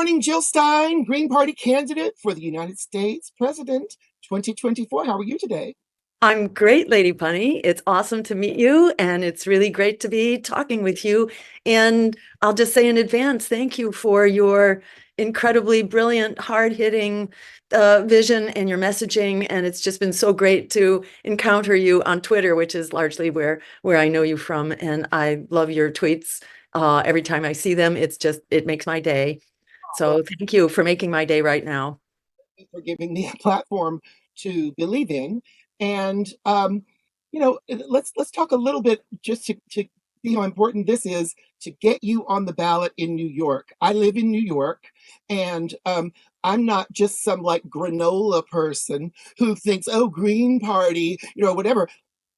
morning, Jill Stein, Green Party candidate for the United States President 2024. How are you today? I'm great, Lady Bunny. It's awesome to meet you, and it's really great to be talking with you. And I'll just say in advance, thank you for your incredibly brilliant, hard-hitting vision and your messaging. And it's just been so great to encounter you on Twitter, which is largely where I know you from. And I love your tweets. Every time I see them, it makes my day. Well, So thank you for making my day right now. thank you for giving me a platform to believe in. And let's talk a little bit just to see how important this is to get you on the ballot in New York. I live in New York, and I'm not just some like granola person who thinks, oh, Green Party, whatever.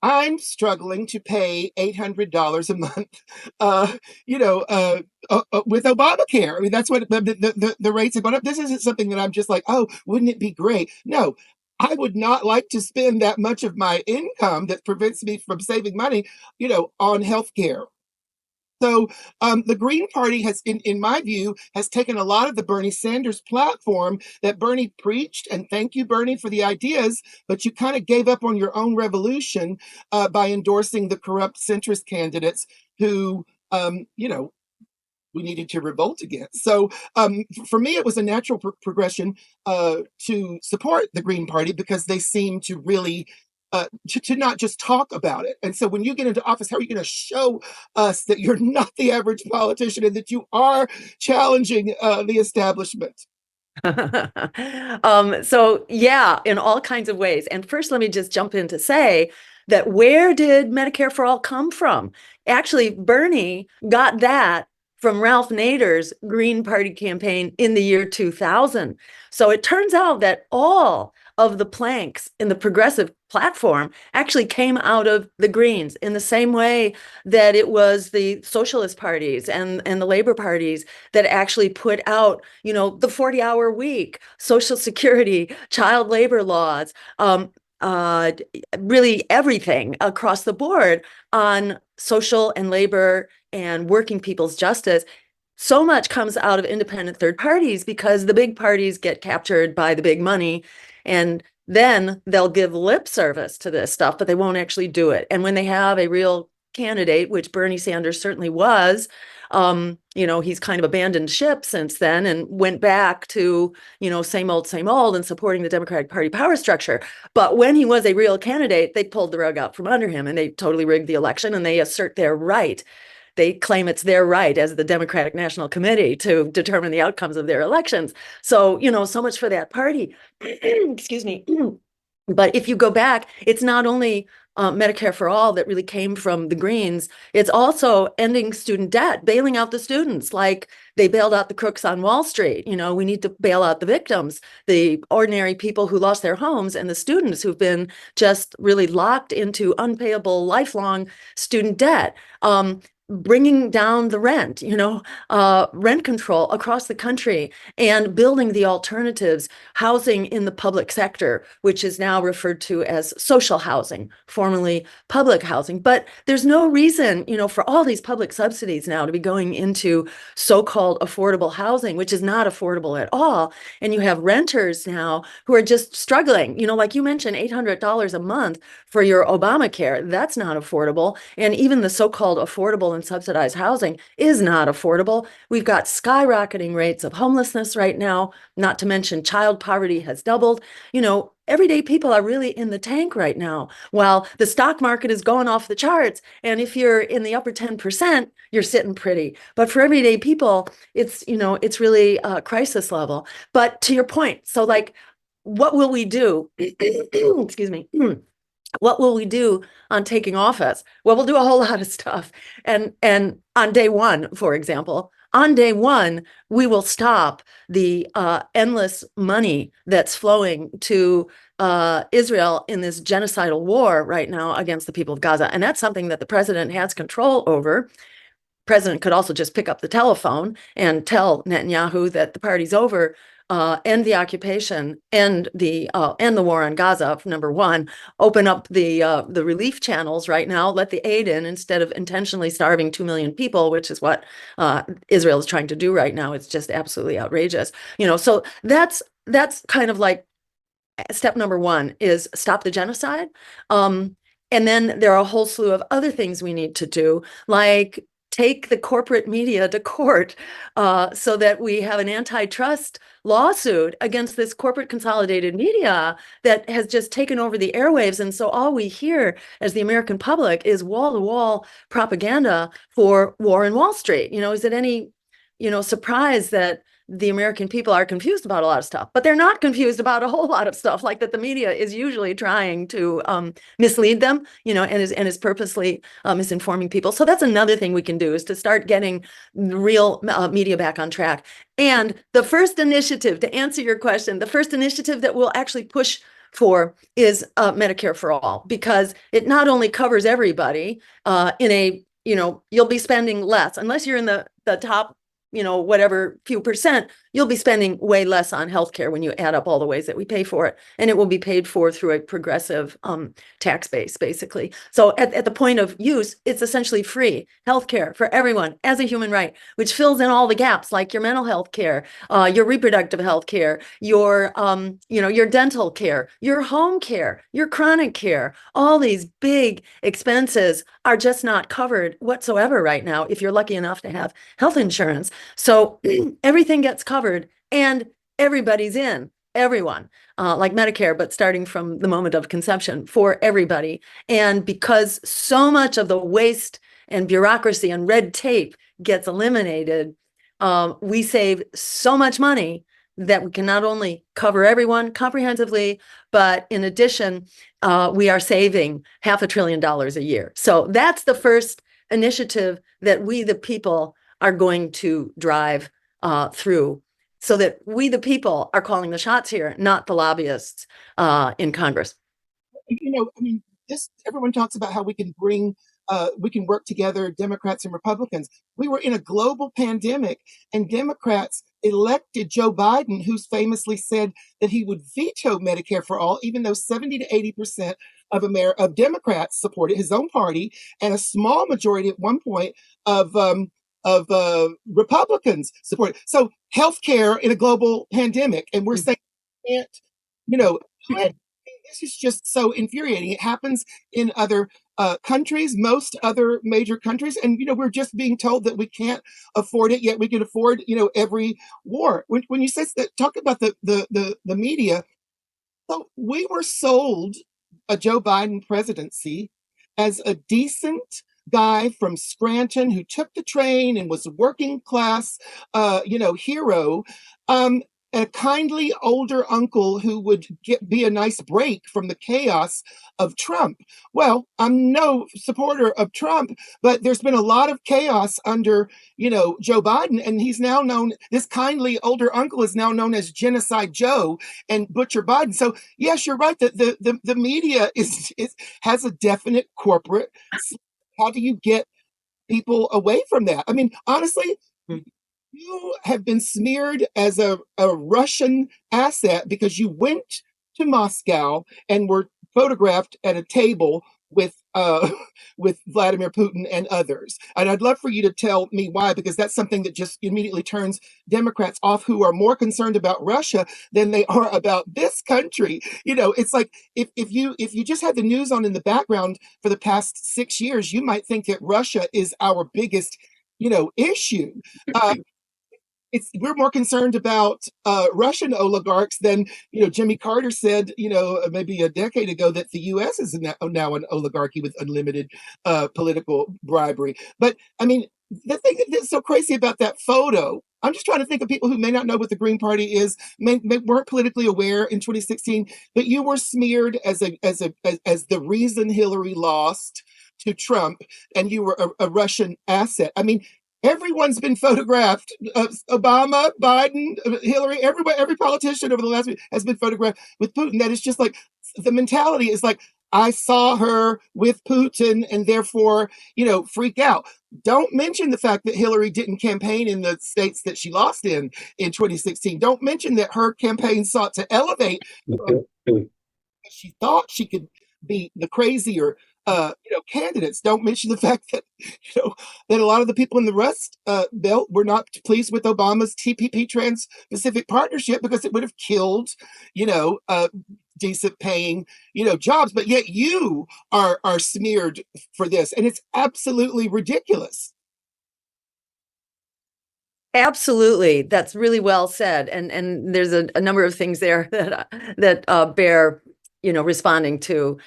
I'm struggling to pay $800 a month, uh, with Obamacare. I mean, that's what the rates have gone up. This isn't something that I'm just like, oh, wouldn't it be great? No, I would not like to spend that much of my income that prevents me from saving money, on healthcare. So the Green Party has, in my view, has taken a lot of the Bernie Sanders platform that Bernie preached, and thank you, Bernie, for the ideas, but you kind of gave up on your own revolution by endorsing the corrupt centrist candidates who, we needed to revolt against. So for me, it was a natural progression to support the Green Party because they seem to really to not just talk about it. And so when you get into office, how are you going to show us that you're not the average politician and that you are challenging the establishment? So yeah, in all kinds of ways. And first, let me just jump in to say that where did Medicare for All come from? Actually, Bernie got that from Ralph Nader's Green Party campaign in the year 2000. So it turns out that all of the planks in the progressive platform actually came out of the Greens in the same way that it was the socialist parties and the labor parties that actually put out, the 40-hour week, Social Security, child labor laws, uh, really everything across the board on social and labor and working people's justice. So much comes out of independent third parties because the big parties get captured by the big money, and then they'll give lip service to this stuff, but they won't actually do it. And when they have a real candidate, which Bernie Sanders certainly was, he's kind of abandoned ship since then and went back to, same old, and supporting the Democratic Party power structure. But when he was a real candidate, they pulled the rug out from under him and they totally rigged the election and they assert their right. They claim it's their right as the Democratic National Committee to determine the outcomes of their elections. So, so much for that party. Excuse me. But if you go back, it's not only Medicare for All that really came from the Greens. It's also ending student debt, bailing out the students like they bailed out the crooks on Wall Street. We need to bail out the victims, the ordinary people who lost their homes, and the students who've been just really locked into unpayable lifelong student debt. Bringing down the rent, rent control across the country and building the alternatives, housing in the public sector, which is now referred to as social housing, formerly public housing. But there's no reason, for all these public subsidies now to be going into so-called affordable housing, which is not affordable at all. And you have renters now who are just struggling, like you mentioned, $800 a month for your Obamacare. That's not affordable. And even the so-called affordable and subsidized housing is not affordable. We've got skyrocketing rates of homelessness right now, not to mention child poverty has doubled. Everyday people are really in the tank right now, while the stock market is going off the charts. And if you're in the upper 10%, you're sitting pretty. But for everyday people, it's really crisis level. But to your point, so like, what will we do? Excuse me. What will we do on taking office? Well, we'll do a whole lot of stuff. And on day one, for example, on day one, we will stop the endless money that's flowing to Israel in this genocidal war right now against the people of Gaza. And that's something that the president has control over. president could also just pick up the telephone and tell Netanyahu that the party's over, end the occupation, end the war on Gaza, number one, open up the relief channels right now, let the aid in instead of intentionally starving 2 million people, which is what Israel is trying to do right now. It's just absolutely outrageous. So that's kind of like step number one is stop the genocide. And then there are a whole slew of other things we need to do, like take the corporate media to court so that we have an antitrust lawsuit against this corporate consolidated media that has just taken over the airwaves. And so all we hear as the American public is wall-to-wall propaganda for war in Wall Street. Is it any, surprise that the American people are confused about a lot of stuff, but they're not confused about a whole lot of stuff, like that the media is usually trying to mislead them, and is purposely misinforming people. So that's another thing we can do, is to start getting real media back on track. And the first initiative, to answer your question, the first initiative that we'll actually push for is Medicare for all, because it not only covers everybody in a, you'll be spending less, unless you're in the top whatever few percent, you'll be spending way less on healthcare when you add up all the ways that we pay for it. And it will be paid for through a progressive tax base, basically. So at the point of use, it's essentially free healthcare for everyone as a human right, which fills in all the gaps, like your mental health care, your reproductive health care, your dental care, your home care, your chronic care. All these big expenses are just not covered whatsoever right now if you're lucky enough to have health insurance. So everything gets covered and everybody's in, everyone, like Medicare, but starting from the moment of conception for everybody. And because so much of the waste and bureaucracy and red tape gets eliminated, we save so much money that we can not only cover everyone comprehensively, but in addition, we are saving $500 billion a year. So that's the first initiative that we, the people, are going to drive through, so that we, the people, are calling the shots here, not the lobbyists in Congress. This everyone talks about how we can work together, Democrats and Republicans. We were in a global pandemic, and Democrats elected Joe Biden, who's famously said that he would veto Medicare for all, even though 70 to 80% of Democrats supported his own party, and a small majority at one point of Republicans support it. So healthcare in a global pandemic, and we're saying, can't, this is just so infuriating. It happens in other countries, most other major countries, and we're just being told that we can't afford it, yet we can afford every war. When you say that, talk about the media. So we were sold a Joe Biden presidency as a decent guy from Scranton who took the train and was a working class, hero. A kindly older uncle who would be a nice break from the chaos of Trump. Well, I'm no supporter of Trump, but there's been a lot of chaos under, Joe Biden, and he's now known, this kindly older uncle is now known as Genocide Joe and Butcher Biden. So yes, you're right that the media has a definite corporate. How do you get people away from that? I mean, honestly, you have been smeared as a Russian asset because you went to Moscow and were photographed at a table with Vladimir Putin and others. And I'd love for you to tell me why, because that's something that just immediately turns Democrats off, who are more concerned about Russia than they are about this country. It's like if you just had the news on in the background for the past 6 years, you might think that Russia is our biggest issue. We're more concerned about Russian oligarchs than Jimmy Carter said maybe a decade ago that the U.S. is now an oligarchy with unlimited political bribery. But I mean, the thing that's so crazy about that photo, I'm just trying to think of people who may not know what the Green Party is, weren't politically aware in 2016, but you were smeared as the reason Hillary lost to Trump, and you were a Russian asset. I mean, everyone's been photographed. Obama, Biden, Hillary, every politician over the last week has been photographed with Putin. That is just like, the mentality is like, I saw her with Putin and therefore, freak out. Don't mention the fact that Hillary didn't campaign in the states that she lost in 2016. Don't mention that her campaign sought to elevate she thought she could be the crazier candidates. Don't mention the fact that that a lot of the people in the Rust Belt were not pleased with Obama's TPP Trans-Pacific Partnership because it would have killed you know decent paying jobs. But yet you are smeared for this, and it's absolutely ridiculous. Absolutely. That's really well said. And there's a number of things there that bear, responding to.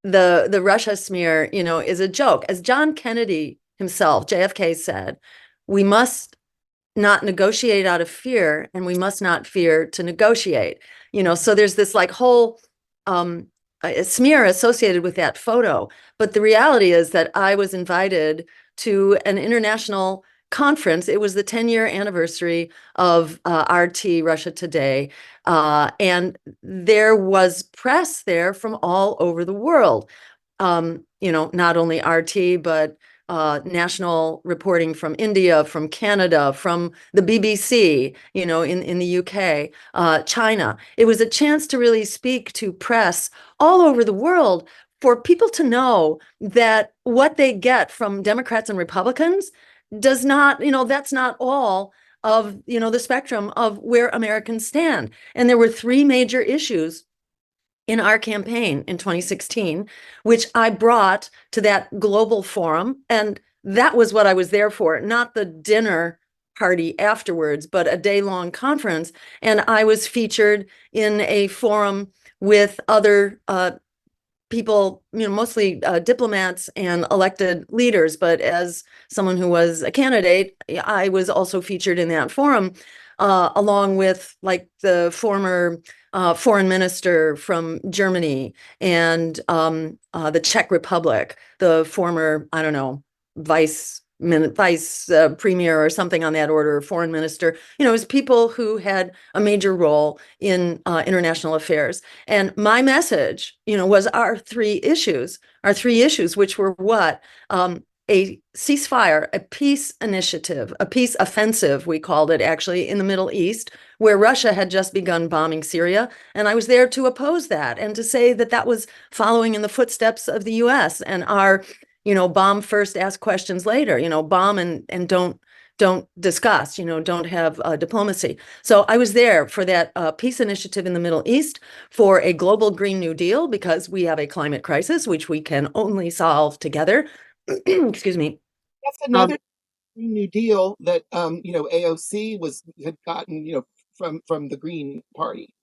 The Russia smear, is a joke. As John Kennedy himself, JFK said, we must not negotiate out of fear, and we must not fear to negotiate. So there's this like whole smear associated with that photo. But the reality is that I was invited to an international conference. It was the 10-year anniversary of RT Russia Today. And there was press there from all over the world. Not only RT, but national reporting from India, from Canada, from the BBC, in the UK, China. It was a chance to really speak to press all over the world for people to know that what they get from Democrats and Republicans does not, that's not all of, the spectrum of where Americans stand. And there were three major issues in our campaign in 2016, which I brought to that global forum. And that was what I was there for, not the dinner party afterwards, but a day-long conference. And I was featured in a forum with other people, mostly diplomats and elected leaders. But as someone who was a candidate, I was also featured in that forum, along with like the former foreign minister from Germany and the Czech Republic, the former, I don't know, vice premier or something on that order, foreign minister, it was people who had a major role in international affairs. And my message, was our three issues, which were what? A ceasefire, a peace initiative, a peace offensive, we called it actually, in the Middle East, where Russia had just begun bombing Syria. And I was there to oppose that and to say that that was following in the footsteps of the US and our bomb first, ask questions later, bomb and don't discuss, don't have diplomacy. So I was there for that peace initiative in the Middle East, for a global Green New Deal, because we have a climate crisis, which we can only solve together. Excuse me. That's another New Deal that AOC had gotten from the Green Party.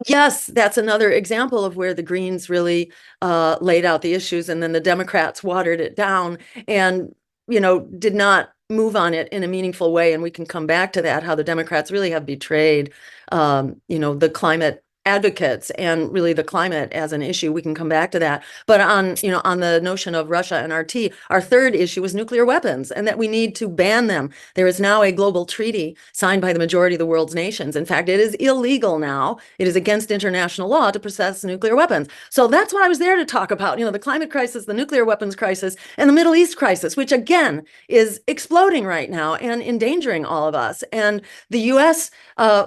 Yes, that's another example of where the Greens really laid out the issues, and then the Democrats watered it down and, did not move on it in a meaningful way. And we can come back to that, how the Democrats really have betrayed, the climate advocates and really the climate as an issue. We can come back to that. But on the notion of Russia and RT, our third issue is nuclear weapons, and that we need to ban them. There is now a global treaty signed by the majority of the world's nations. In fact, it is illegal now. It is against international law to possess nuclear weapons. So that's what I was there to talk about, the climate crisis, the nuclear weapons crisis, and the Middle East crisis, which again is exploding right now and endangering all of us. And the US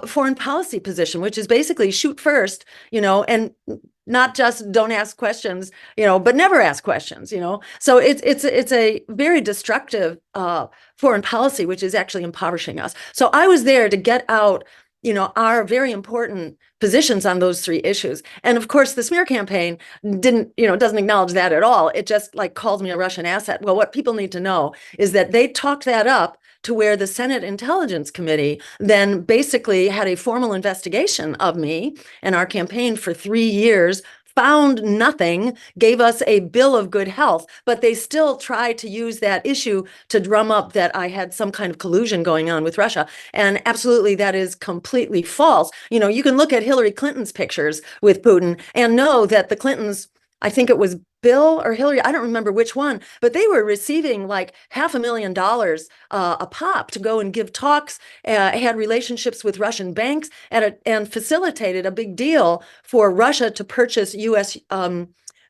foreign policy position, which is basically shoot first, and not just don't ask questions, but never ask questions, So it's a very destructive foreign policy, which is actually impoverishing us. So I was there to get out, our very important positions on those three issues. And of course, the smear campaign doesn't acknowledge that at all. It just like calls me a Russian asset. Well, what people need to know is that they talked that up to where the Senate Intelligence Committee then basically had a formal investigation of me and our campaign for 3 years, found nothing, gave us a bill of good health, but they still tried to use that issue to drum up that I had some kind of collusion going on with Russia. And absolutely, that is completely false. You can look at Hillary Clinton's pictures with Putin and know that the Clintons, I think it was Bill or Hillary, I don't remember which one, but they were receiving like $500,000 a pop to go and give talks, had relationships with Russian banks, and facilitated a big deal for Russia to purchase U.S.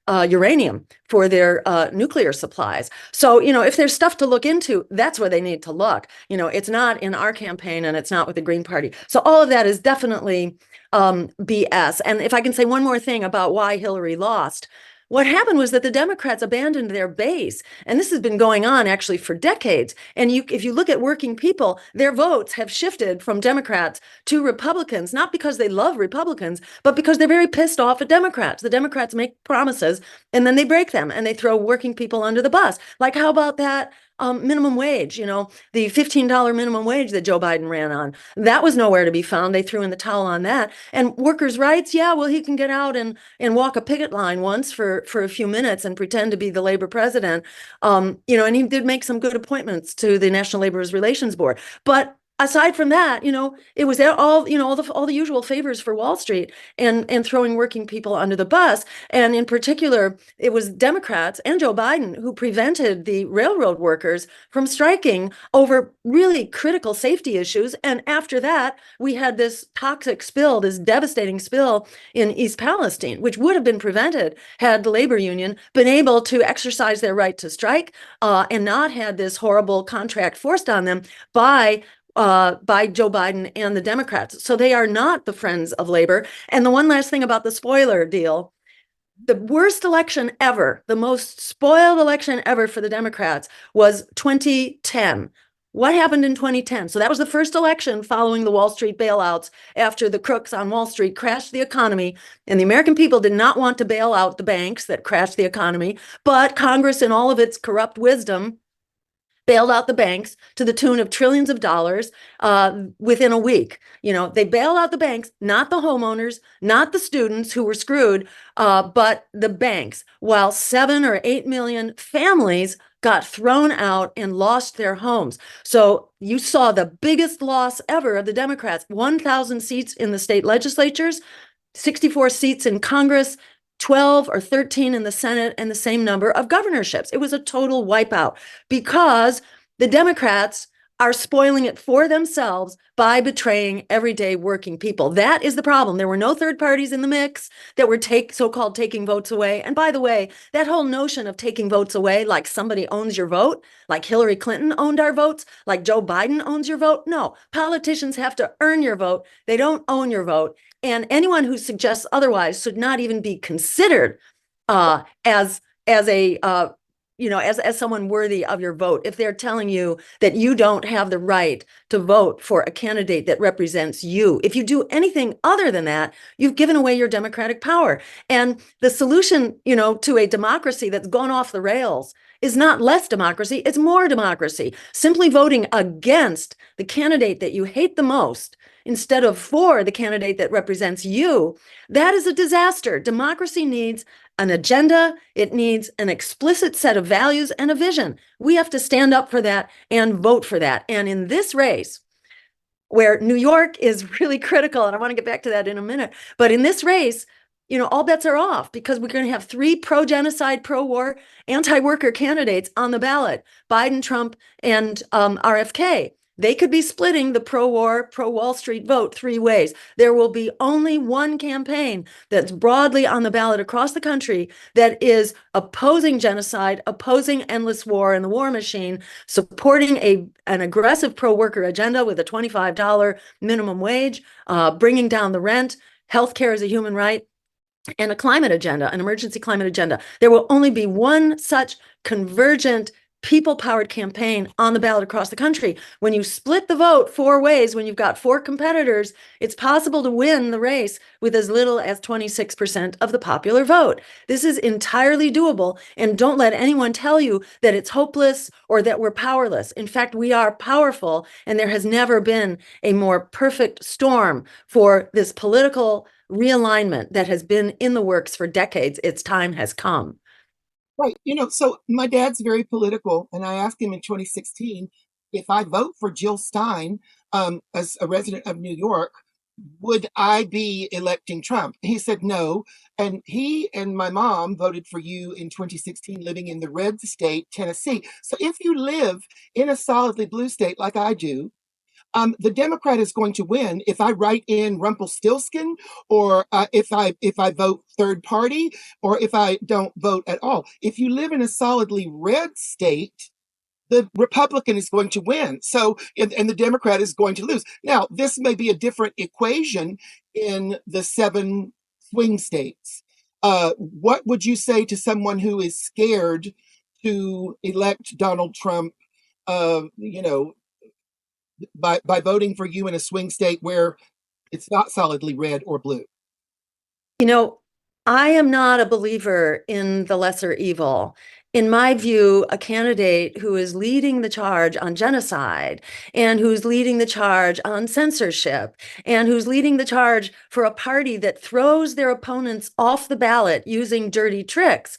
Uranium for their nuclear supplies. So, if there's stuff to look into, that's where they need to look. It's not in our campaign and it's not with the Green Party. So all of that is definitely BS. And if I can say one more thing about why Hillary lost, what happened was that the Democrats abandoned their base. And this has been going on actually for decades. And if you look at working people, their votes have shifted from Democrats to Republicans, not because they love Republicans, but because they're very pissed off at Democrats. The Democrats make promises and then they break them and they throw working people under the bus. Like, how about that minimum wage, the $15 minimum wage that Joe Biden ran on? That was nowhere to be found. They threw in the towel on that. And workers' rights, yeah, well, he can get out and walk a picket line once for a few minutes and pretend to be the labor president. And he did make some good appointments to the National Labor Relations Board. But aside from that, it was all the usual favors for Wall Street and throwing working people under the bus. And in particular, it was Democrats and Joe Biden who prevented the railroad workers from striking over really critical safety issues. And after that, we had this toxic spill, this devastating spill in East Palestine, which would have been prevented had the labor union been able to exercise their right to strike and not had this horrible contract forced on them by Joe Biden and the Democrats. So they are not the friends of labor. And the one last thing about the spoiler deal, the worst election ever, the most spoiled election ever for the Democrats was 2010. What happened in 2010? So that was the first election following the Wall Street bailouts after the crooks on Wall Street crashed the economy. And the American people did not want to bail out the banks that crashed the economy. But Congress, in all of its corrupt wisdom, bailed out the banks to the tune of trillions of dollars within a week. They bailed out the banks, not the homeowners, not the students who were screwed, but the banks, while 7 or 8 million families got thrown out and lost their homes. So you saw the biggest loss ever of the Democrats, 1,000 seats in the state legislatures, 64 seats in Congress, 12 or 13 in the Senate, and the same number of governorships. It was a total wipeout because the Democrats are spoiling it for themselves by betraying everyday working people. That is the problem. There were no third parties in the mix that were so-called taking votes away. And by the way, that whole notion of taking votes away, like somebody owns your vote, like Hillary Clinton owned our votes, like Joe Biden owns your vote. No, politicians have to earn your vote. They don't own your vote. And anyone who suggests otherwise should not even be considered as someone worthy of your vote. If they're telling you that you don't have the right to vote for a candidate that represents you, if you do anything other than that, you've given away your democratic power. And the solution, to a democracy that's gone off the rails is not less democracy, it's more democracy. Simply voting against the candidate that you hate the most instead of for the candidate that represents you, that is a disaster. Democracy needs an agenda. It needs an explicit set of values and a vision. We have to stand up for that and vote for that. And in this race, where New York is really critical, and I want to get back to that in a minute, but in this race, all bets are off because we're going to have 3 pro-genocide, pro-war, anti-worker candidates on the ballot: Biden, Trump, and RFK. They could be splitting the pro-war, pro-Wall Street vote 3 ways. There will be only one campaign that's broadly on the ballot across the country that is opposing genocide, opposing endless war and the war machine, supporting an aggressive pro-worker agenda with a $25 minimum wage, bringing down the rent, healthcare as a human right, and a climate agenda, an emergency climate agenda. There will only be one such convergent, people-powered campaign on the ballot across the country. When you split the vote 4 ways, when you've got 4 competitors, it's possible to win the race with as little as 26% of the popular vote. This is entirely doable, and don't let anyone tell you that it's hopeless or that we're powerless. In fact, we are powerful, and there has never been a more perfect storm for this political realignment that has been in the works for decades. Its time has come. Right. So my dad's very political, and I asked him in 2016 if I vote for Jill Stein as a resident of New York, would I be electing Trump? He said no. And he and my mom voted for you in 2016, living in the red state, Tennessee. So if you live in a solidly blue state like I do, the Democrat is going to win if I write in Rumpelstiltskin, or if I vote third party, or if I don't vote at all. If you live in a solidly red state, the Republican is going to win. So, and the Democrat is going to lose. Now, this may be a different equation in the 7 swing states. What would you say to someone who is scared to elect Donald Trump? You know, by voting for you in a swing state where it's not solidly red or blue. You know, I am not a believer in the lesser evil. In my view, a candidate who is leading the charge on genocide and who's leading the charge on censorship and who's leading the charge for a party that throws their opponents off the ballot using dirty tricks.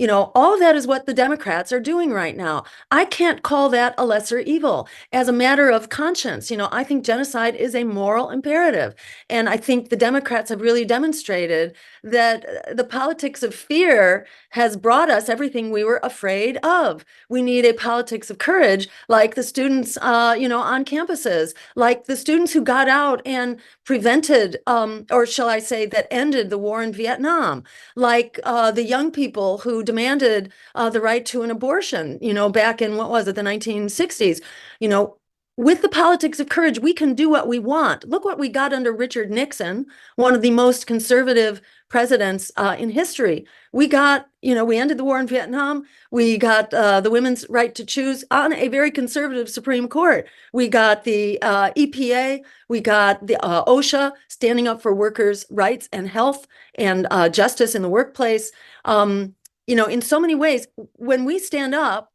All of that is what the Democrats are doing right now. I can't call that a lesser evil as a matter of conscience. I think genocide is a moral imperative. And I think the Democrats have really demonstrated that the politics of fear has brought us everything we were afraid of. We need a politics of courage, like the students, on campuses, like the students who got out and prevented, or shall I say, that ended the war in Vietnam, like the young people who demanded the right to an abortion, back in, what was it, the 1960s. You know, with the politics of courage, we can do what we want. Look what we got under Richard Nixon, one of the most conservative presidents in history. We ended the war in Vietnam. We got the women's right to choose on a very conservative Supreme Court. We got the EPA. We got the OSHA standing up for workers' rights and health and justice in the workplace. In so many ways, when we stand up,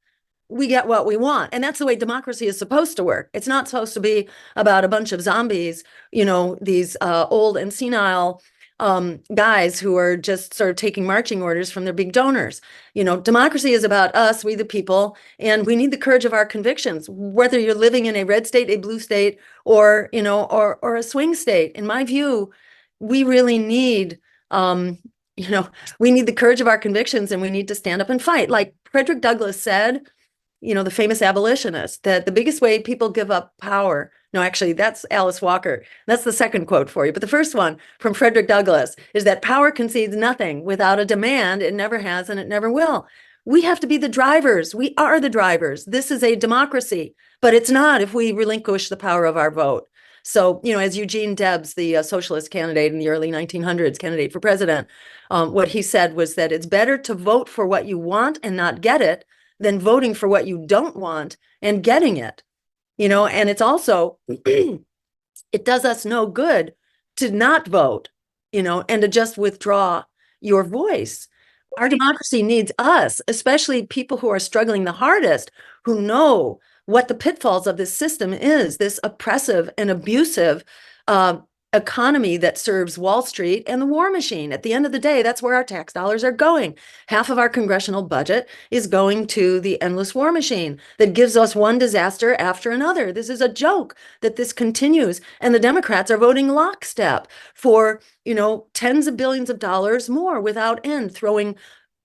we get what we want. And that's the way democracy is supposed to work. It's not supposed to be about a bunch of zombies, these old and senile guys who are just sort of taking marching orders from their big donors. Democracy is about us, we the people, and we need the courage of our convictions, whether you're living in a red state, a blue state, or a swing state. In my view, we really need, we need the courage of our convictions, and we need to stand up and fight. Like Frederick Douglass said, the famous abolitionist, that the biggest way people give up power. No, actually, that's Alice Walker. That's the second quote for you. But the first one from Frederick Douglass is that power concedes nothing. Without a demand, it never has and it never will. We have to be the drivers. We are the drivers. This is a democracy, but it's not if we relinquish the power of our vote. So, as Eugene Debs, the socialist candidate in the early 1900s, candidate for president, what he said was that it's better to vote for what you want and not get it than voting for what you don't want and getting it. And it's also, it does us no good to not vote, and to just withdraw your voice. Our democracy needs us, especially people who are struggling the hardest, who know what the pitfalls of this system is, this oppressive and abusive economy that serves Wall Street and the war machine. At the end of the day, that's where our tax dollars are going. Half of our congressional budget is going to the endless war machine that gives us one disaster after another. This is a joke that this continues. And the Democrats are voting lockstep for, tens of billions of dollars more without end, throwing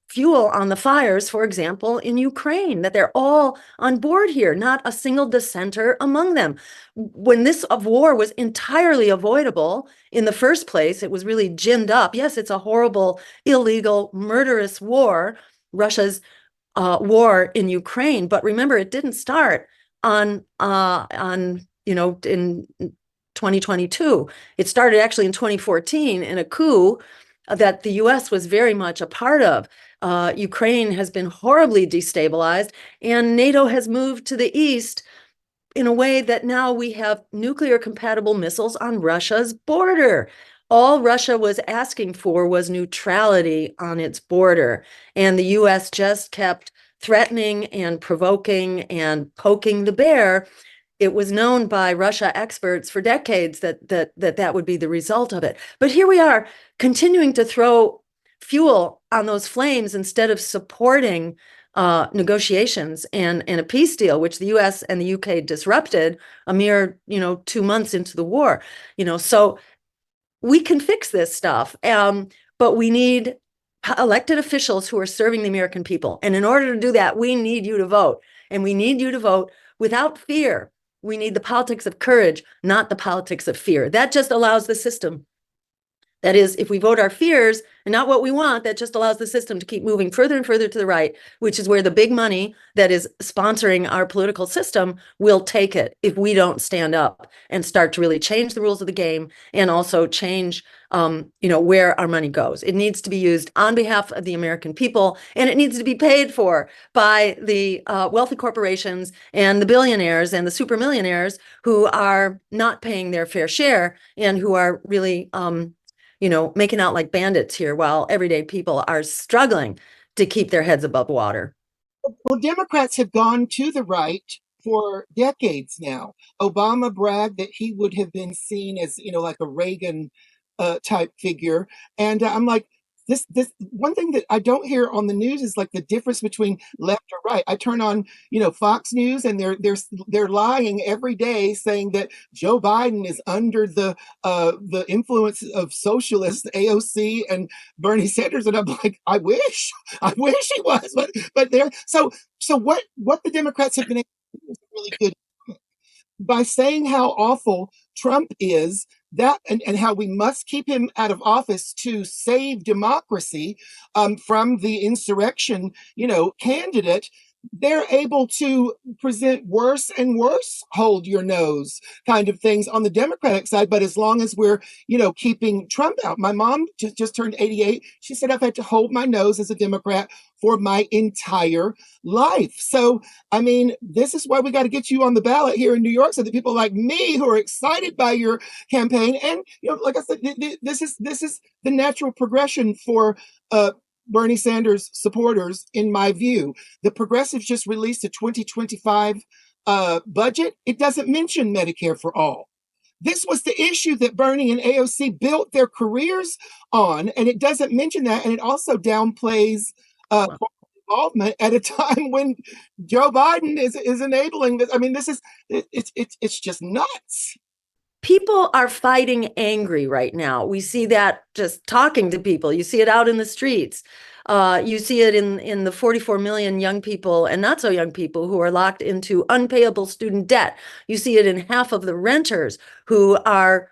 fuel on the fires, for example, in Ukraine, that they're all on board here, not a single dissenter among them. When this war was entirely avoidable in the first place, it was really ginned up. Yes, it's a horrible, illegal, murderous war, Russia's war in Ukraine. But remember, it didn't start in 2022. It started actually in 2014 in a coup that the U.S. was very much a part of. Ukraine has been horribly destabilized, and NATO has moved to the east in a way that now we have nuclear compatible missiles on Russia's border. All Russia was asking for was neutrality on its border, and the U.S. just kept threatening and provoking and poking the bear. It was known by Russia experts for decades that would be the result of it. But here we are, continuing to throw fuel on those flames instead of supporting negotiations and a peace deal, which the U.S. and the U.K. disrupted a mere 2 months into the war. So we can fix this stuff. But we need elected officials who are serving the American people. And in order to do that, we need you to vote. And we need you to vote without fear. We need the politics of courage, not the politics of fear. That just allows the system. That is, if we vote our fears and not what we want, that just allows the system to keep moving further and further to the right, which is where the big money that is sponsoring our political system will take it if we don't stand up and start to really change the rules of the game and also change where our money goes. It needs to be used on behalf of the American people, and it needs to be paid for by the wealthy corporations and the billionaires and the super millionaires who are not paying their fair share and who are really making out like bandits here while everyday people are struggling to keep their heads above water. Well, Democrats have gone to the right for decades now. Obama bragged that he would have been seen as, like a Reagan type figure. And I'm like, this one thing that I don't hear on the news is like the difference between left or right. I turn on, Fox News, and they're lying every day, saying that Joe Biden is under the influence of socialists, AOC, and Bernie Sanders, and I'm like, I wish he was, but they're so what the Democrats have been able to do is really good by saying how awful Trump is, that and how we must keep him out of office to save democracy from the insurrection, candidate. They're able to present worse and worse hold your nose kind of things on the Democratic side. But as long as we're, keeping Trump out, my mom just turned 88. She said, I've had to hold my nose as a Democrat for my entire life. So, I mean, this is why we got to get you on the ballot here in New York so that people like me who are excited by your campaign, and, like I said, this is the natural progression for Bernie Sanders supporters, in my view. The progressives just released a 2025 budget. It doesn't mention Medicare for all. This was the issue that Bernie and AOC built their careers on, and it doesn't mention that. And it also downplays involvement at a time when Joe Biden is enabling this. I mean, it's just nuts. People are fighting angry right now. We see that just talking to people. You see it out in the streets. You see it in the 44 million young people and not so young people who are locked into unpayable student debt. You see it in half of the renters who are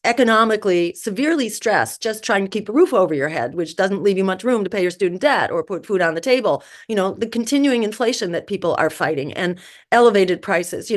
economically severely stressed, just trying to keep a roof over your head, which doesn't leave you much room to pay your student debt or put food on the table. The continuing inflation that people are fighting and elevated prices.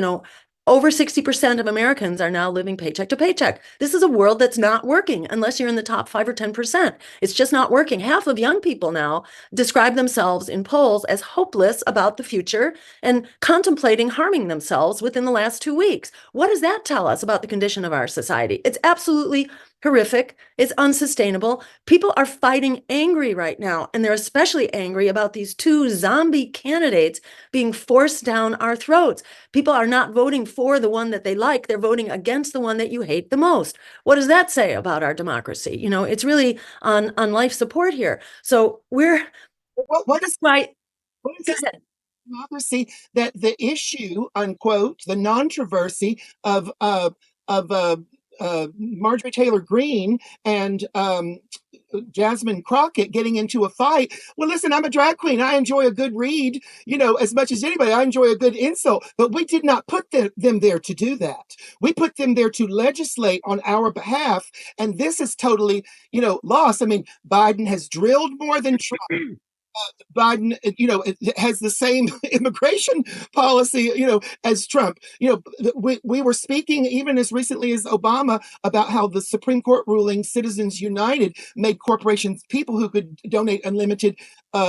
Over 60% of Americans are now living paycheck to paycheck. This is a world that's not working unless you're in the top 5 or 10%. It's just not working. Half of young people now describe themselves in polls as hopeless about the future and contemplating harming themselves within the last 2 weeks. What does that tell us about the condition of our society? It's absolutely horrific. It's unsustainable. People are fighting angry right now, and they're especially angry about these two zombie candidates being forced down our throats. People are not voting for the one that they like. They're voting against the one that you hate the most. What does that say about our democracy? It's really on life support here. So we're What is right. what is democracy that the issue, unquote, the controversy of Marjorie Taylor Greene and Jasmine Crockett getting into a fight. Well, listen, I'm a drag queen. I enjoy a good read, as much as anybody. I enjoy a good insult, but we did not put them there to do that. We put them there to legislate on our behalf. And this is totally, lost. I mean, Biden has drilled more than Trump. Biden, has the same immigration policy, as Trump. We were speaking even as recently as Obama about how the Supreme Court ruling, Citizens United, made corporations people who could donate unlimited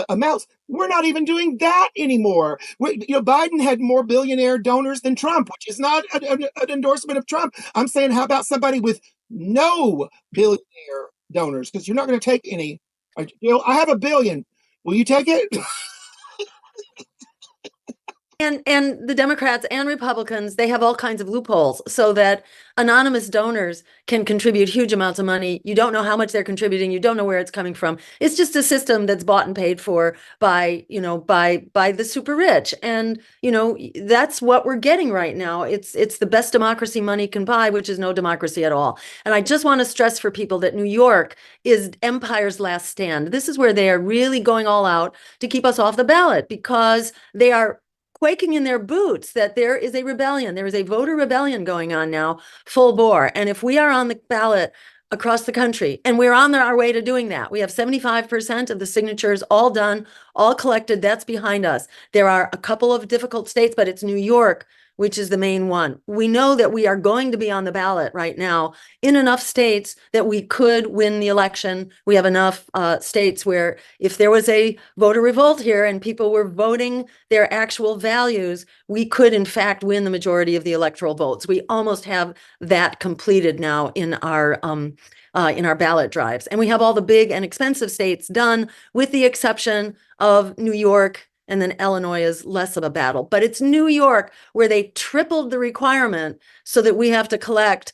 amounts. We're not even doing that anymore. Biden had more billionaire donors than Trump, which is not an endorsement of Trump. I'm saying, how about somebody with no billionaire donors? Because you're not going to take any. I have $1 billion. Will you take it? And the Democrats and Republicans, they have all kinds of loopholes so that anonymous donors can contribute huge amounts of money. You don't know how much they're contributing. You don't know where it's coming from. It's just a system that's bought and paid for by, by the super rich. And, that's what we're getting right now. It's the best democracy money can buy, which is no democracy at all. And I just want to stress for people that New York is empire's last stand. This is where they are really going all out to keep us off the ballot because they are quaking in their boots that there is a rebellion. There is a voter rebellion going on now, full bore. And if we are on the ballot across the country, and we're on our way to doing that, we have 75% of the signatures all done, all collected. That's behind us. There are a couple of difficult states, but it's New York, which is the main one. We know that we are going to be on the ballot right now in enough states that we could win the election. We have enough states where if there was a voter revolt here and people were voting their actual values, we could in fact win the majority of the electoral votes. We almost have that completed now in our ballot drives. And we have all the big and expensive states done with the exception of New York, and then Illinois is less of a battle. But it's New York where they tripled the requirement so that we have to collect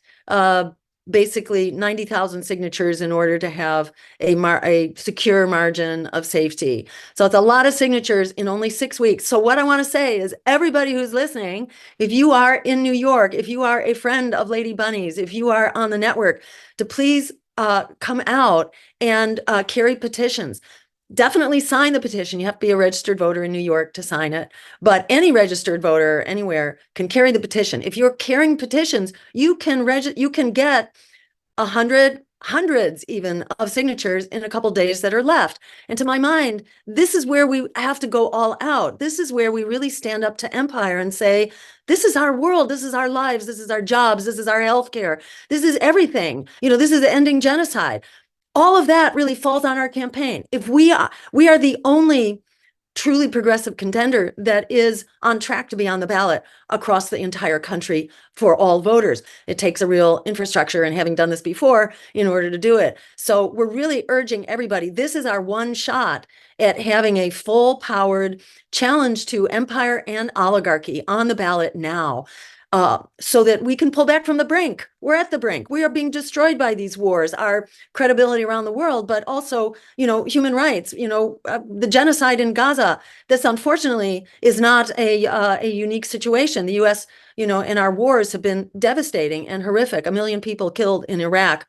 basically 90,000 signatures in order to have a secure margin of safety. So it's a lot of signatures in only 6 weeks. So what I want to say is everybody who's listening, if you are in New York, if you are a friend of Lady Bunny's, if you are on the network, to please come out and carry petitions. Definitely sign the petition. You have to be a registered voter in New York to sign it, but any registered voter anywhere can carry the petition. If you're carrying petitions, you can get hundreds even of signatures in a couple days that are left. And to my mind, this is where we have to go all out. This is where we really stand up to empire and say, this is our world, this is our lives, this is our jobs, this is our healthcare, this is everything. This is ending genocide. All of that really falls on our campaign. If we are the only truly progressive contender that is on track to be on the ballot across the entire country for all voters. It takes a real infrastructure and having done this before in order to do it. So we're really urging everybody, this is our one shot at having a full-powered challenge to empire and oligarchy on the ballot now. So that we can pull back from the brink. We're at the brink. We are being destroyed by these wars, our credibility around the world, but also, human rights, the genocide in Gaza. This unfortunately is not a unique situation. The US, and our wars have been devastating and horrific. 1 million people killed in Iraq.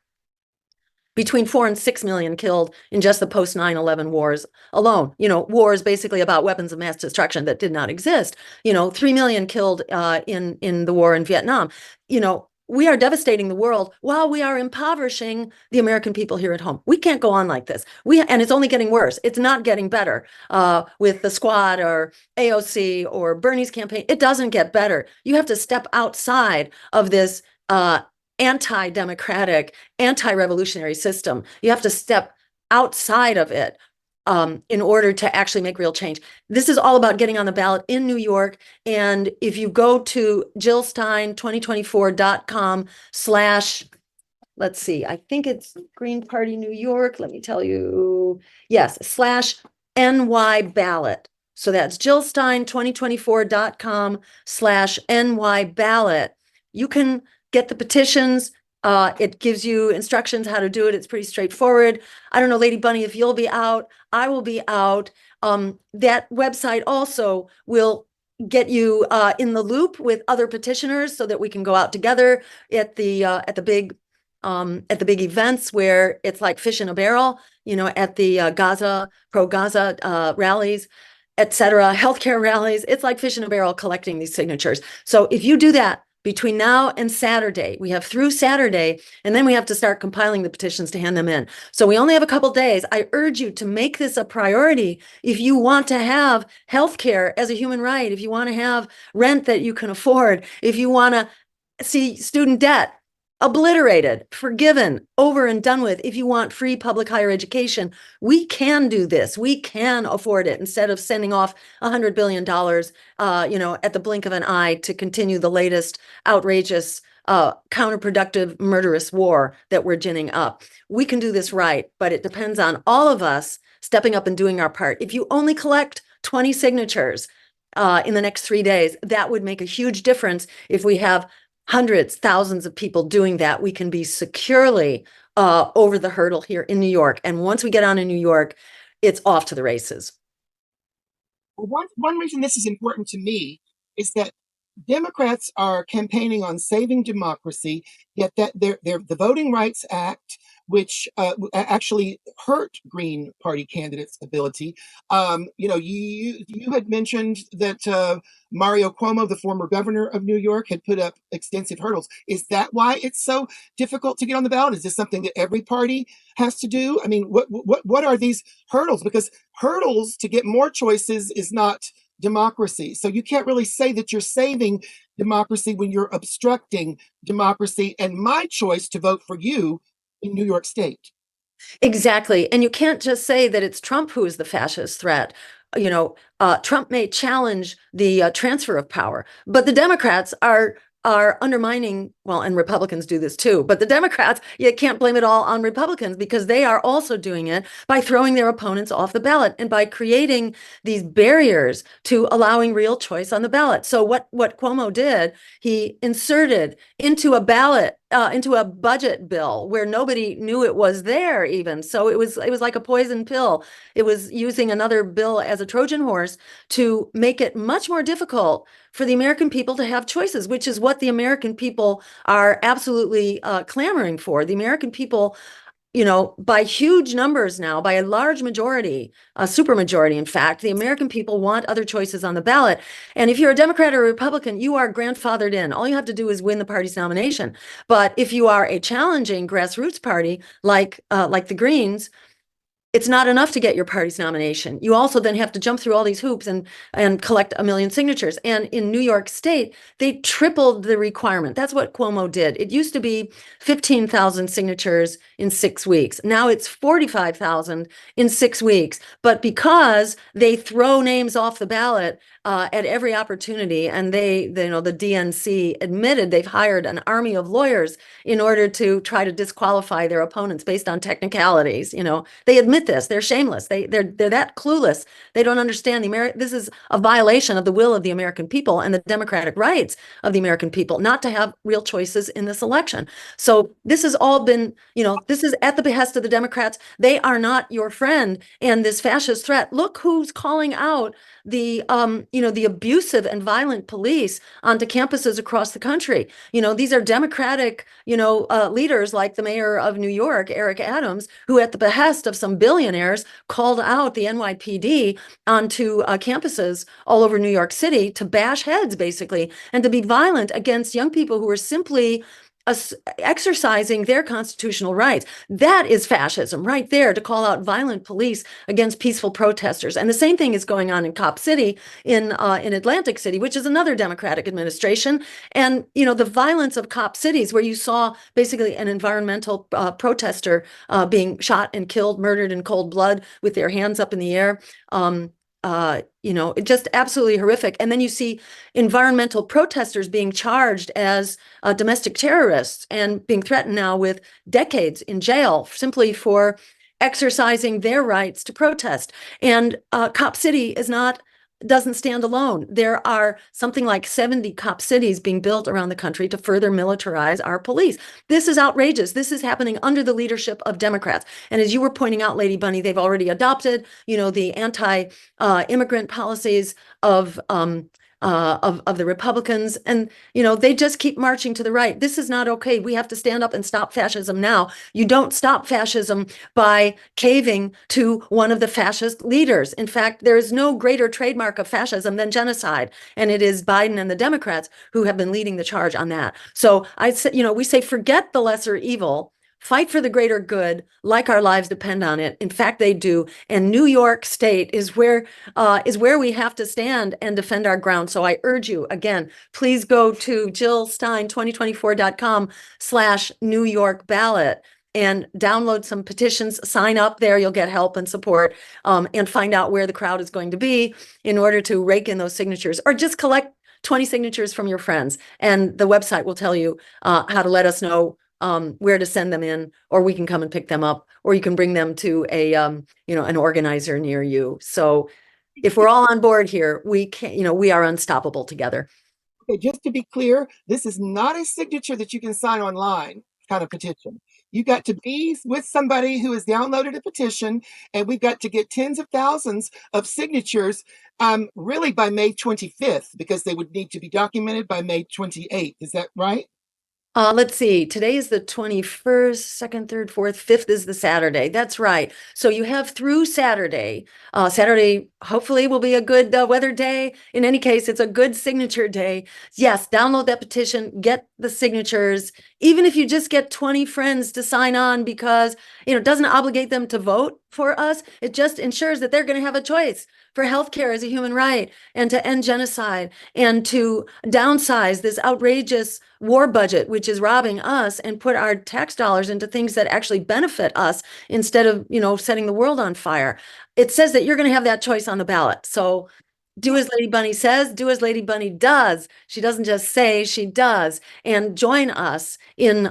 Between 4 and 6 million killed in just the post 9/11 wars alone. Wars basically about weapons of mass destruction that did not exist. 3 million killed in the war in Vietnam. We are devastating the world while we are impoverishing the American people here at home. We can't go on like this. And it's only getting worse. It's not getting better with the Squad or AOC or Bernie's campaign. It doesn't get better. You have to step outside of this anti-democratic, anti-revolutionary system. You have to step outside of it in order to actually make real change. This is all about getting on the ballot in New York. And if you go to jillstein2024.com/ let's see, I think it's Green Party New York. Let me tell you. Yes, /NY ballot. So that's jillstein2024.com /NY ballot. You can get the petitions. It gives you instructions how to do it. It's pretty straightforward. I don't know, Lady Bunny, if you'll be out, I will be out. That website also will get you in the loop with other petitioners so that we can go out together at the big events where it's like fish in a barrel, at the pro-Gaza rallies, etc., healthcare rallies. It's like fish in a barrel collecting these signatures. So if you do that, between now and Saturday, we have through Saturday, and then we have to start compiling the petitions to hand them in. So we only have a couple days. I urge you to make this a priority if you want to have healthcare as a human right, if you want to have rent that you can afford, if you want to see student debt obliterated, forgiven, over and done with. If you want free public higher education, we can do this. We can afford it instead of sending off $100 billion, at the blink of an eye to continue the latest outrageous, counterproductive, murderous war that we're ginning up. We can do this right, but it depends on all of us stepping up and doing our part. If you only collect 20 signatures, in the next 3 days. That would make a huge difference. If we have hundreds, thousands of people doing that, we can be securely over the hurdle here in New York. And once we get on in New York, it's off to the races. Well, one reason this is important to me is that Democrats are campaigning on saving democracy, yet that the Voting Rights Act, which actually hurt Green Party candidates' ability. You had mentioned that Mario Cuomo, the former governor of New York, had put up extensive hurdles. Is that why it's so difficult to get on the ballot? Is this something that every party has to do? I mean, what are these hurdles? Because hurdles to get more choices is not democracy. So you can't really say that you're saving democracy when you're obstructing democracy and my choice to vote for you in New York State. Exactly. And you can't just say that it's Trump who is the fascist threat. Trump may challenge the transfer of power, but the Democrats are undermining, well, and Republicans do this too, but the Democrats, you can't blame it all on Republicans because they are also doing it by throwing their opponents off the ballot and by creating these barriers to allowing real choice on the ballot. So what Cuomo did, he inserted into a ballot, into a budget bill where nobody knew it was there even. So it was like a poison pill. It was using another bill as a Trojan horse to make it much more difficult for the American people to have choices, which is what the American people are absolutely clamoring for. The American people, by huge numbers now, by a large majority, a supermajority, in fact, the American people want other choices on the ballot. And if you're a Democrat or a Republican, you are grandfathered in. All you have to do is win the party's nomination. But if you are a challenging grassroots party like the Greens, it's not enough to get your party's nomination. You also then have to jump through all these hoops and collect 1 million signatures. And in New York State, they tripled the requirement. That's what Cuomo did. It used to be 15,000 signatures in 6 weeks. Now it's 45,000 in 6 weeks. But because they throw names off the ballot at every opportunity, and the DNC admitted they've hired an army of lawyers in order to try to disqualify their opponents based on technicalities. They admit this. They're shameless. They're that clueless. They don't understand this is a violation of the will of the American people and the democratic rights of the American people not to have real choices in this election. So this has all been, this is at the behest of the Democrats. They are not your friend. And this fascist threat, look who's calling out the abusive and violent police onto campuses across the country. These are Democratic, leaders like the mayor of New York, Eric Adams, who at the behest of some billionaires called out the NYPD onto campuses all over New York City to bash heads, basically, and to be violent against young people who are simply exercising their constitutional rights. That is fascism right there, to call out violent police against peaceful protesters. And the same thing is going on in Cop City in Atlantic City, which is another Democratic administration. And, the violence of Cop Cities, where you saw basically an environmental protester being shot and killed, murdered in cold blood with their hands up in the air. Just absolutely horrific. And then you see environmental protesters being charged as domestic terrorists and being threatened now with decades in jail simply for exercising their rights to protest. And Cop City doesn't stand alone. There are something like 70 cop cities being built around the country to further militarize our police. This is outrageous. This is happening under the leadership of Democrats. And as you were pointing out, Lady Bunny, they've already adopted, the anti-immigrant policies of the Republicans. And, they just keep marching to the right. This is not okay. We have to stand up and stop fascism now. You don't stop fascism by caving to one of the fascist leaders. In fact, there is no greater trademark of fascism than genocide. And it is Biden and the Democrats who have been leading the charge on that. So we say, forget the lesser evil. Fight for the greater good, like our lives depend on it. In fact, they do. And New York State is where we have to stand and defend our ground. So I urge you, again, please go to JillStein2024.com/New York ballot and download some petitions, sign up there. You'll get help and support, and find out where the crowd is going to be in order to rake in those signatures, or just collect 20 signatures from your friends. And the website will tell you how to let us know where to send them in, or we can come and pick them up, or you can bring them to an organizer near you. So If we're all on board here, we can, we are unstoppable together. Okay, just to be clear, this is not a signature that you can sign online kind of petition. You got to be with somebody who has downloaded a petition, and we've got to get tens of thousands of signatures, really by May 25th, because they would need to be documented by May 28th. Is that right? Let's see. Today is the 21st, second, third, fourth, fifth is the Saturday. That's right. So you have through Saturday. Saturday hopefully will be a good weather day. In any case, it's a good signature day. Yes, download that petition, get the signatures, even if you just get 20 friends to sign on because, it doesn't obligate them to vote for us. It just ensures that they're going to have a choice for healthcare as a human right and to end genocide and to downsize this outrageous war budget, which is robbing us, and put our tax dollars into things that actually benefit us instead of, setting the world on fire. It says that you're going to have that choice on the ballot. So do as Lady Bunny says, do as Lady Bunny does. She doesn't just say, she does. And join us in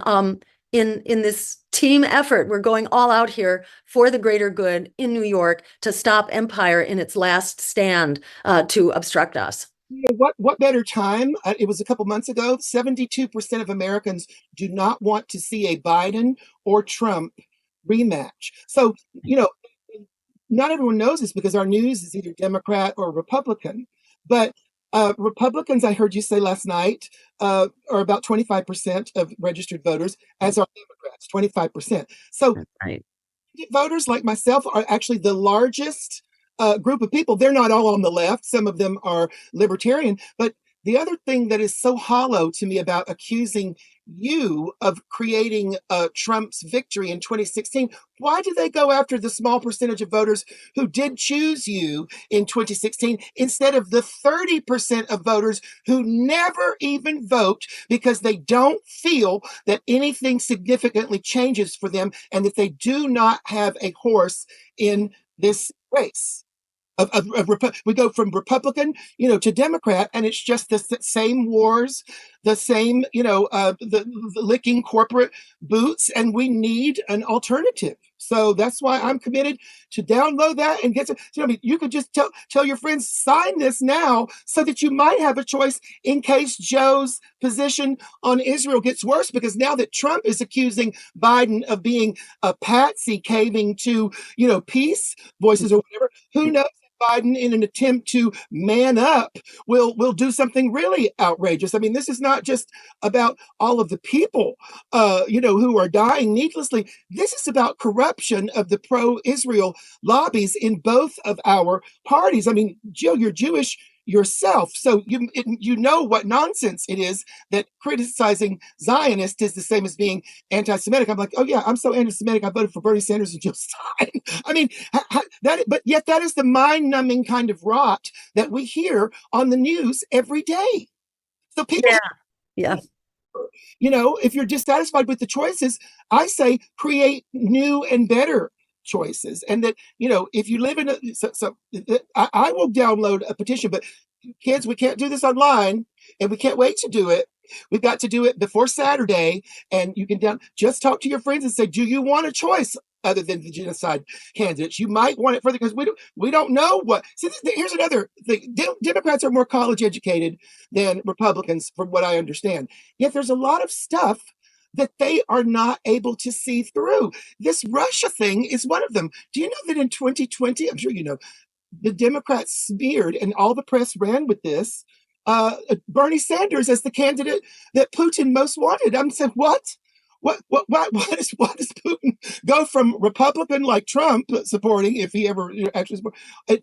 this team effort. We're going all out here for the greater good in New York to stop empire in its last stand to obstruct us. What better time? It was a couple months ago. 72% of Americans do not want to see a Biden or Trump rematch. So, you know, not everyone knows this because our news is either Democrat or Republican. But Republicans, I heard you say last night, are about 25% of registered voters, as are Democrats, 25%. So Right. voters like myself are actually the largest group of people. They're not all on the left. Some of them are libertarian. But the other thing that is so hollow to me about accusing you of creating Trump's victory in 2016, why do they go after the small percentage of voters who did choose you in 2016 instead of the 30% of voters who never even vote because they don't feel that anything significantly changes for them and that they do not have a horse in this race? We go from Republican, to Democrat, and it's just the same wars, the same, the licking corporate boots, and we need an alternative. So that's why I'm committed to download that and get to. You could just tell your friends, sign this now, so that you might have a choice in case Joe's position on Israel gets worse. Because now that Trump is accusing Biden of being a patsy caving to, peace voices or whatever, who knows? Biden, in an attempt to man up, will do something really outrageous. I mean, this is not just about all of the people, who are dying needlessly. This is about corruption of the pro-Israel lobbies in both of our parties. I mean, Jill, you're Jewish yourself, so you know what nonsense it is that criticizing Zionists is the same as being anti-Semitic. I'm like, oh yeah, I'm so anti-Semitic. I voted for Bernie Sanders and Jill Stein. I mean, but yet that is the mind-numbing kind of rot that we hear on the news every day. So people, Yeah. Yeah. if you're dissatisfied with the choices, I say create new and better choices. And that, if you live in I will download a petition, but kids, we can't do this online and we can't wait to do it. We've got to do it before Saturday. And you can just talk to your friends and say, do you want a choice other than the genocide candidates? You might want it further because we don't know what. See, here's another thing. Democrats are more college educated than Republicans, from what I understand. Yet there's a lot of stuff that they are not able to see through. This Russia thing is one of them. Do you know that in 2020, I'm sure you know, the Democrats smeared, and all the press ran with this, Bernie Sanders as the candidate that Putin most wanted. I'm saying, what? Why does Putin go from Republican like Trump supporting, if he ever actually support,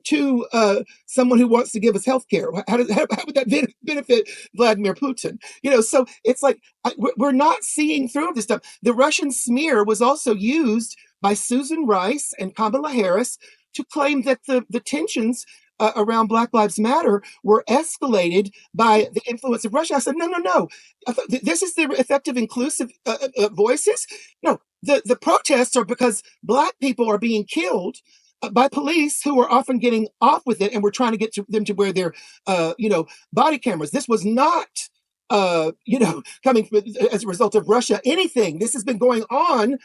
to someone who wants to give us health care? How would that benefit Vladimir Putin? So it's like we're not seeing through this stuff. The Russian smear was also used by Susan Rice and Kamala Harris to claim that the tensions around Black Lives Matter were escalated by the influence of Russia. I said, no. This is the effective inclusive voices. No, the protests are because Black people are being killed by police who are often getting off with it, and we're trying to get them to wear their, body cameras. This was not coming as a result of Russia, anything. This has been going on.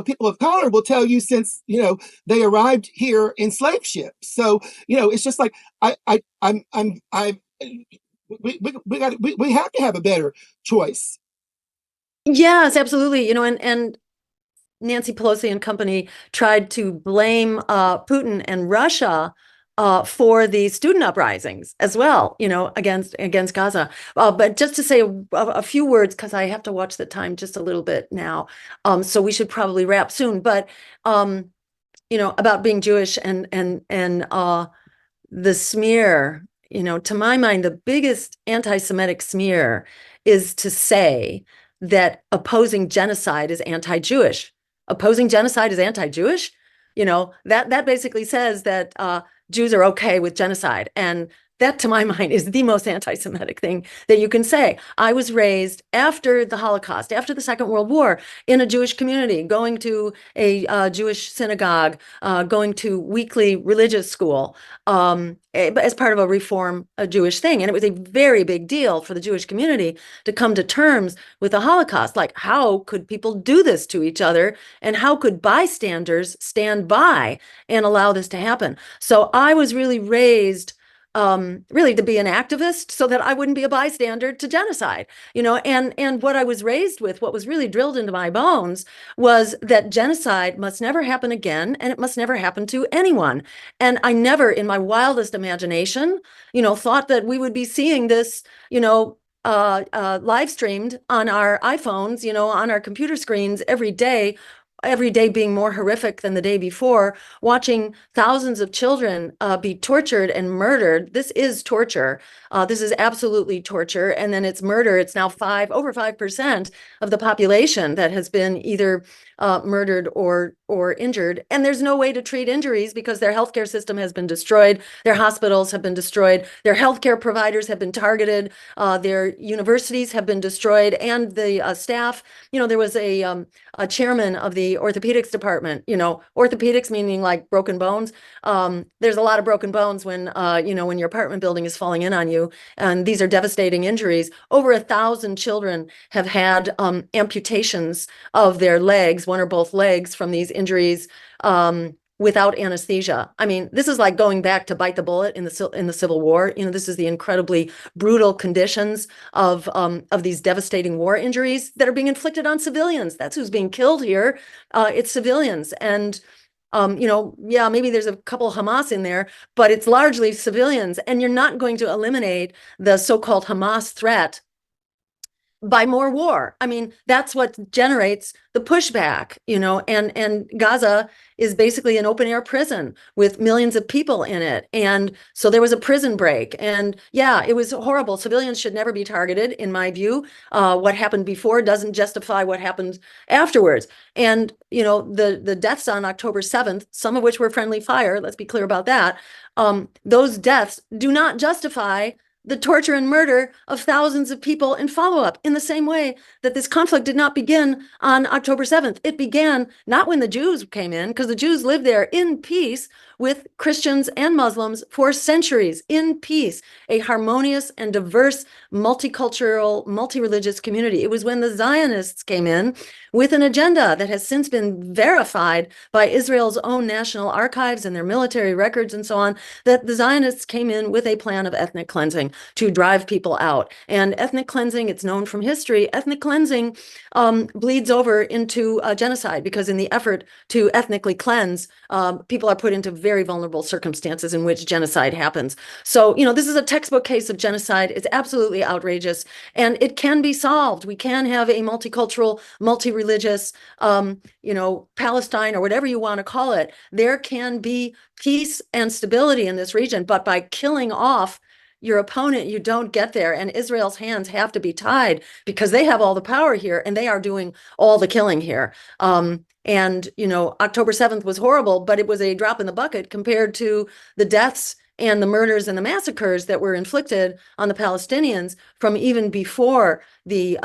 People of color will tell you since they arrived here in slave ships. So it's just like I'm we have to have a better choice. Yes, absolutely. And Nancy Pelosi and company tried to blame Putin and Russia for the student uprisings as well, against Gaza. But just to say a few words, because I have to watch the time just a little bit now, so we should probably wrap soon. But about being Jewish and the smear, to my mind, the biggest anti-Semitic smear is to say that opposing genocide is anti-Jewish. Opposing genocide is anti-Jewish. That basically says that Jews are okay with genocide. And that, to my mind, is the most anti-Semitic thing that you can say. I was raised after the Holocaust, after the Second World War, in a Jewish community, going to a Jewish synagogue, going to weekly religious school as part of a Jewish thing. And it was a very big deal for the Jewish community to come to terms with the Holocaust. Like, how could people do this to each other? And how could bystanders stand by and allow this to happen? So I was really raised really to be an activist so that I wouldn't be a bystander to genocide, and what I was raised with, what was really drilled into my bones, was that genocide must never happen again, and it must never happen to anyone. And I never, in my wildest imagination, thought that we would be seeing this, live streamed on our iPhones, on our computer screens every day being more horrific than the day before, watching thousands of children be tortured and murdered. This is torture. This is absolutely torture. And then it's murder. It's now over 5% of the population that has been either murdered or injured. And there's no way to treat injuries because their healthcare system has been destroyed. Their hospitals have been destroyed. Their healthcare providers have been targeted. Their universities have been destroyed. And the staff, there was a chairman of the orthopedics department, orthopedics meaning like broken bones. There's a lot of broken bones when your apartment building is falling in on you. And these are devastating injuries. Over 1,000 children have had amputations of their legs, one or both legs, from these injuries without anesthesia. I mean, this is like going back to bite the bullet in the Civil War. This is the incredibly brutal conditions of these devastating war injuries that are being inflicted on civilians. That's who's being killed here. It's civilians. And maybe there's a couple Hamas in there, but it's largely civilians. And you're not going to eliminate the so-called Hamas threat by more war. I mean, that's what generates the pushback, and Gaza is basically an open air prison with millions of people in it. And so there was a prison break. And yeah, it was horrible. Civilians should never be targeted, in my view. What happened before doesn't justify what happened afterwards. And, the deaths on October 7th, some of which were friendly fire, let's be clear about that. Those deaths do not justify the torture and murder of thousands of people in follow-up, in the same way that this conflict did not begin on October 7th. It began not when the Jews came in, because the Jews lived there in peace with Christians and Muslims for centuries, in peace, a harmonious and diverse, multicultural, multi-religious community. It was when the Zionists came in with an agenda that has since been verified by Israel's own national archives and their military records and so on, that the Zionists came in with a plan of ethnic cleansing to drive people out. And ethnic cleansing, it's known from history, ethnic cleansing bleeds over into genocide, because in the effort to ethnically cleanse, people are put into very vulnerable circumstances in which genocide happens. So, this is a textbook case of genocide. It's absolutely outrageous, and it can be solved. We can have a multicultural, multi-religious, Palestine, or whatever you want to call it. There can be peace and stability in this region, but by killing off your opponent, you don't get there. And Israel's hands have to be tied, because they have all the power here and they are doing all the killing here. And October 7th was horrible, but it was a drop in the bucket compared to the deaths and the murders and the massacres that were inflicted on the Palestinians from even before the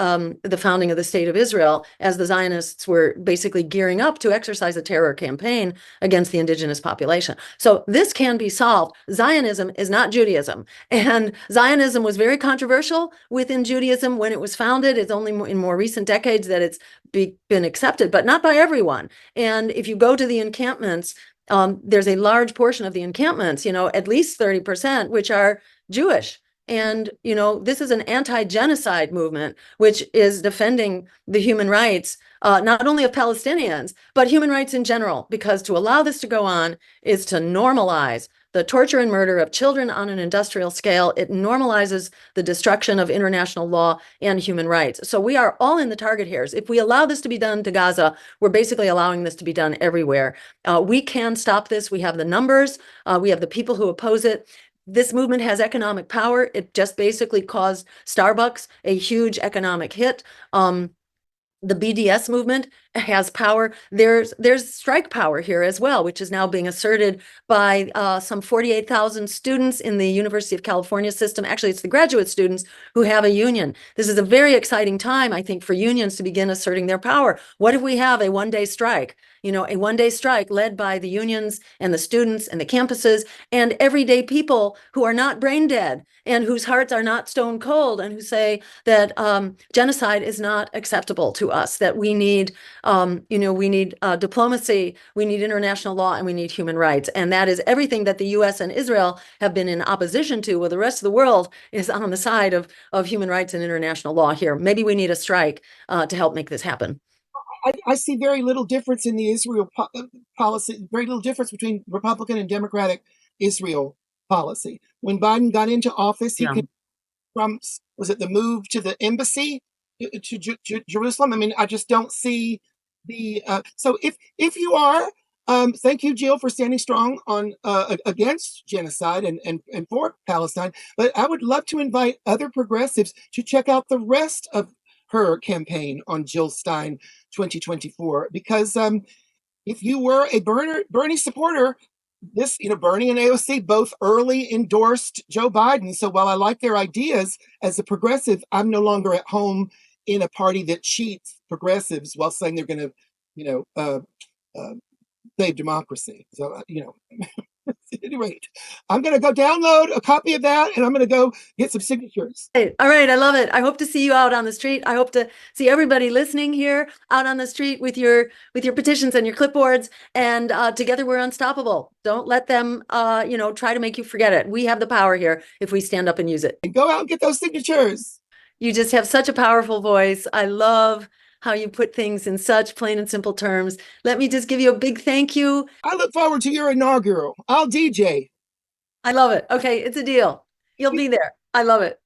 founding of the State of Israel, as the Zionists were basically gearing up to exercise a terror campaign against the indigenous population. So this can be solved. Zionism is not Judaism, and Zionism was very controversial within Judaism when it was founded. It's only in more recent decades that it's been accepted, but not by everyone. And if you go to the encampments, there's a large portion of the encampments, at least 30%, which are Jewish. And, this is an anti-genocide movement, which is defending the human rights, not only of Palestinians, but human rights in general, because to allow this to go on is to normalize the torture and murder of children on an industrial scale. It normalizes the destruction of international law and human rights. So we are all in the target hairs. If we allow this to be done to Gaza, we're basically allowing this to be done everywhere. We can stop this. We have the numbers. We have the people who oppose it. This movement has economic power. It just basically caused Starbucks a huge economic hit. The BDS movement has power. There's strike power here as well, which is now being asserted by some 48,000 students in the University of California system. Actually, it's the graduate students who have a union. This is a very exciting time, I think, for unions to begin asserting their power. What if we have a one-day strike? A one-day strike led by the unions and the students and the campuses and everyday people who are not brain dead and whose hearts are not stone cold, and who say that genocide is not acceptable to us, that we need diplomacy, we need international law, and we need human rights. And that is everything that the US and Israel have been in opposition to, while the rest of the world is on the side of human rights and international law here. Maybe we need a strike to help make this happen. I see very little difference in the Israel policy, very little difference between Republican and Democratic Israel policy. When Biden got into office, he Yeah. could, from, was it the move to the embassy to Jerusalem? I mean, I just don't see the. So if you are, thank you, Jill, for standing strong on against genocide and for Palestine. But I would love to invite other progressives to check out the rest of her campaign on Jill Stein 2024, because if you were a Bernie supporter, this, Bernie and AOC both early endorsed Joe Biden. So while I like their ideas as a progressive, I'm no longer at home in a party that cheats progressives while saying they're going to, save democracy. So, at any rate, I'm going to go download a copy of that, and I'm going to go get some signatures. All right, I love it. I hope to see you out on the street. I hope to see everybody listening here out on the street with your petitions and your clipboards. And together we're unstoppable. Don't let them, try to make you forget it. We have the power here if we stand up and use it. And go out and get those signatures. You just have such a powerful voice. I love how you put things in such plain and simple terms. Let me just give you a big thank you. I look forward to your inaugural. I'll DJ. I love it. Okay, it's a deal. You'll be there. I love it.